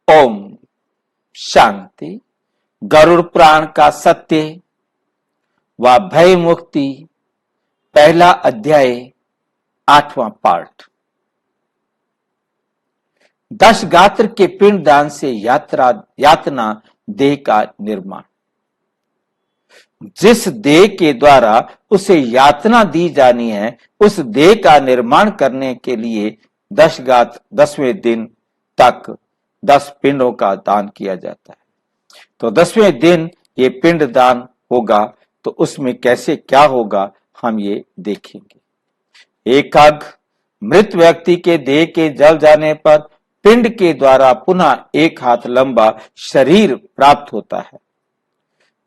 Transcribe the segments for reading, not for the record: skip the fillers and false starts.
ओम शांति। गरुड़ पुराण का सत्य व भय मुक्ति, पहला अध्याय, 8वां पार्ट। 10 गात्र के पिंड दान से यातना देह का निर्माण। जिस देह के द्वारा उसे यातना दी जानी है, उस देह का निर्माण करने के लिए 10वें दिन तक 10 पिंडों का दान किया जाता है। तो 10वें दिन ये पिंड दान होगा, तो उसमें कैसे क्या होगा हम ये देखेंगे। एकाग मृत व्यक्ति के देह के जल जाने पर पिंड के द्वारा पुनः 1 हाथ लंबा शरीर प्राप्त होता है,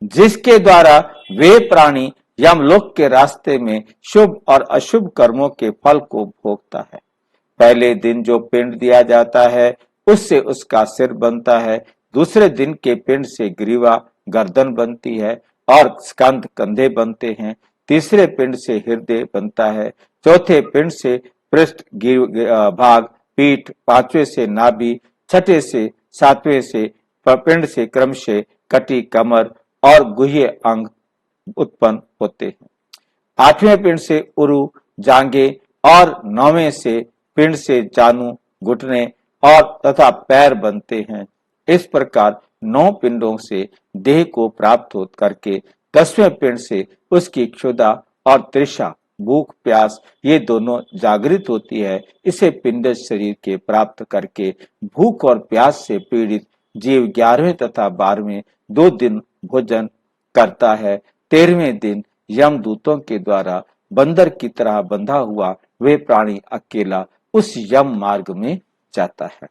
जिसके द्वारा वे प्राणी यमलोक के रास्ते में शुभ और अशुभ कर्मों के फल को भोगता है। पहले दिन जो पिंड दिया जाता है उससे उसका सिर बनता है, दूसरे दिन के पिंड से ग्रीवा गर्दन बनती है और स्कंध कंधे बनते हैं, तीसरे पिंड से हृदय बनता है, चौथे पिंड से पृष्ठ भाग पीठ, पांचवें से नाभि, छठे से सातवें से पिंड से क्रमशः कटी कमर और गुह्य अंग उत्पन्न होते हैं। 8वें पिंड से उरु जांगे और 9वें से पिंड से जानू घुटने और तथा पैर बनते हैं। इस प्रकार 9 पिंडों से देह को प्राप्त हो करके 10वें पिंड से उसकी क्षुधा और तृषा, भूख प्यास ये दोनों जागृत होती है। इसे पिंड शरीर के प्राप्त करके भूख और प्यास से पीड़ित जीव 11वें तथा 12वें 2 दिन भोजन करता है। 13वें दिन यमदूतों के द्वारा बंदर की तरह बंधा हुआ वे प्राणी अकेला उस यम मार्ग में जाता है।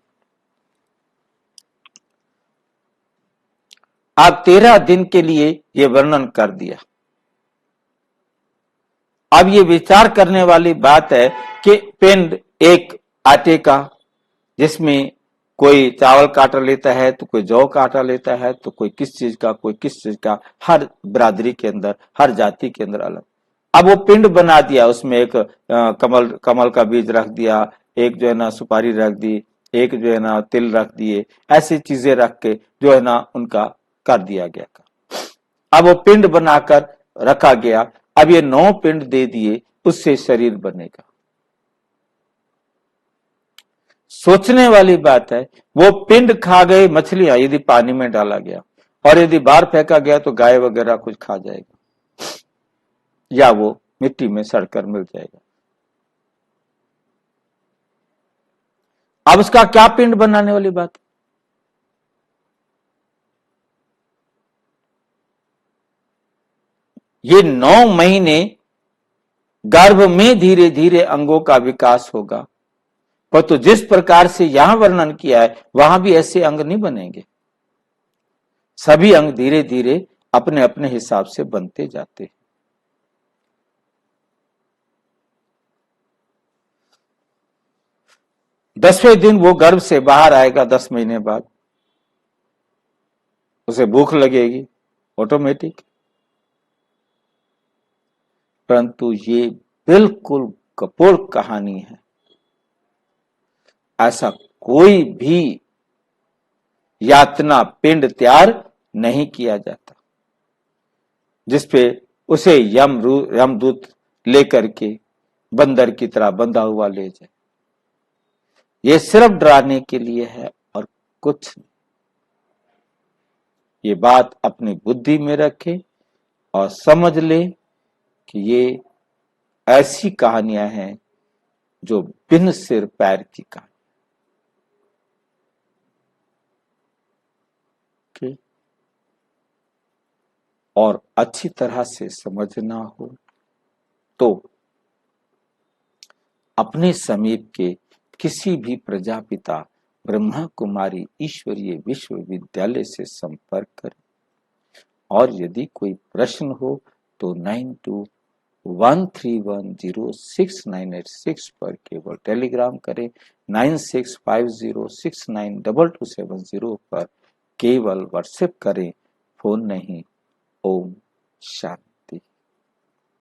अब 13 दिन के लिए ये वर्णन कर दिया। अब ये विचार करने वाली बात है कि पिंड एक आटे का, जिसमें कोई चावल का आटा लेता है, तो कोई जौ का आटा लेता है, तो कोई किस चीज का, कोई किस चीज का, हर बिरादरी के अंदर, हर जाति के अंदर अलग। अब वो पिंड बना दिया, उसमें एक कमल का बीज रख दिया, एक जो है ना सुपारी रख दी, एक जो है ना तिल रख दिए, ऐसी चीजें रख के जो है ना उनका कर दिया गया। अब वो पिंड बनाकर रखा गया। अब ये 9 पिंड दे दिए, उससे शरीर बनेगा। सोचने वाली बात है, वो पिंड खा गए मछलियां यदि पानी में डाला गया, और यदि बाहर फेंका गया तो गाय वगैरह कुछ खा जाएगा या वो मिट्टी में सड़कर मिल जाएगा। अब उसका क्या पिंड बनाने वाली बात है? ये 9 महीने गर्भ में धीरे धीरे अंगों का विकास होगा, पर तो जिस प्रकार से यहां वर्णन किया है वहां भी ऐसे अंग नहीं बनेंगे। सभी अंग धीरे धीरे अपने अपने हिसाब से बनते जाते हैं। दसवें दिन वो गर्भ से बाहर आएगा। 10 महीने बाद उसे भूख लगेगी ऑटोमेटिक, परंतु ये बिल्कुल कपोल कहानी है। ऐसा कोई भी यातना पिंड तैयार नहीं किया जाता जिसपे उसे यमदूत लेकर के बंदर की तरह बंधा हुआ ले जाए। ये सिर्फ डराने के लिए है और कुछ नहीं। ये बात अपनी बुद्धि में रखे और समझ ले कि ये ऐसी कहानियां हैं जो बिन सिर पैर की कहानी। और अच्छी तरह से समझना हो तो अपने समीप के किसी भी प्रजापिता ब्रह्मा कुमारी ईश्वरीय विश्वविद्यालय से संपर्क करें, और यदि कोई प्रश्न हो तो 9213106986 पर केवल टेलीग्राम करें। 9650692270 पर केवल व्हाट्सएप करें, फोन नहीं। ओम शांति।